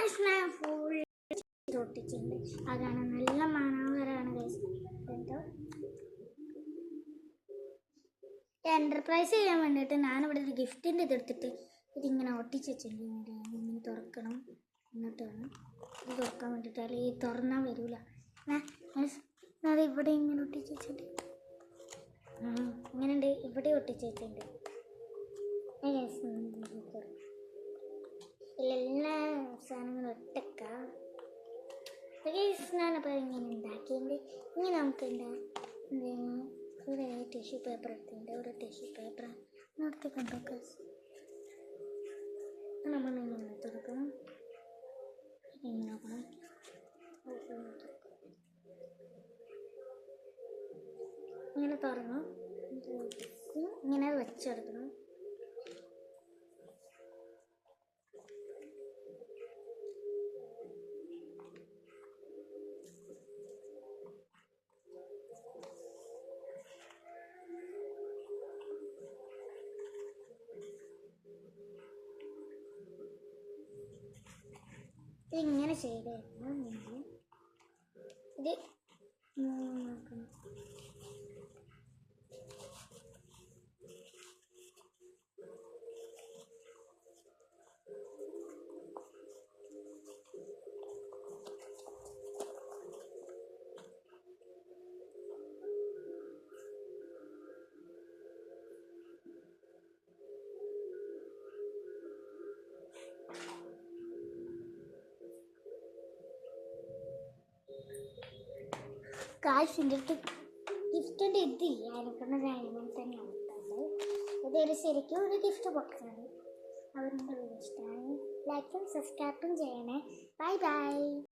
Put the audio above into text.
Guys ഞാൻ full ഒട്ടിച്ചിട്ടുണ്ട്. അതാണ് നല്ല മനോഹരമാണ് ഗൈസ്. എന്തോ എൻ്റർപ്രൈസ് ചെയ്യാൻ വേണ്ടിയിട്ട് ഞാനിവിടെ ഒരു ഗിഫ്റ്റിൻ്റെ ഇതെടുത്തിട്ട് ഇതിങ്ങനെ ഒട്ടിച്ച് വെച്ചിട്ടുണ്ട്. ഇങ്ങനെ തുറക്കണം, എന്നിട്ടാണ് ഇത് തുറക്കാൻ വേണ്ടിയിട്ട്, അല്ലെങ്കിൽ ഈ തുറന്നാൽ വരില്ല. അത് ഇവിടെ ഇങ്ങനെ ഒട്ടിച്ച് വെച്ചിട്ടുണ്ട്. ഇങ്ങനെയുണ്ട്, ഇവിടെ ഒട്ടിച്ച് വെച്ചിട്ടുണ്ട്. എല്ലാ സാധനങ്ങളും ഒട്ടക്കാം. ഞാനപ്പോൾ ഇങ്ങനെ ഉണ്ടാക്കിയിട്ടുണ്ട്. ഇനി നമുക്ക് ഇവിടെ ടിഷ്യൂ പേപ്പർ എടുത്തിട്ടുണ്ട്. ഇവിടെ ടിഷ്യൂ പേപ്പർ നോക്കി കണ്ടോ. നമ്മളിങ്ങനെ തുറക്കണം, ഇങ്ങനെ നോക്കണം, ഇങ്ങനെ തുറന്നു ഇങ്ങനെ വെച്ചെടുക്കണം. ഇങ്ങനെ ചെയ്തായിരുന്നു ഇത് നോക്കണം. കാശിൻ്റെ അടുത്ത് ഗിഫ്റ്റിൻ്റെ ഇതില്ല, എനിക്കൊന്ന് കഴിയുമ്പോൾ തന്നെ കൊടുത്തത്. ഇതൊരു ശരിക്കും ഒരു ഗിഫ്റ്റ് ബോക്സാണ്. അവരുടെ ഇഷ്ടമാണ്. ലൈക്കും സബ്സ്ക്രൈബും ചെയ്യണേ. Bye bye.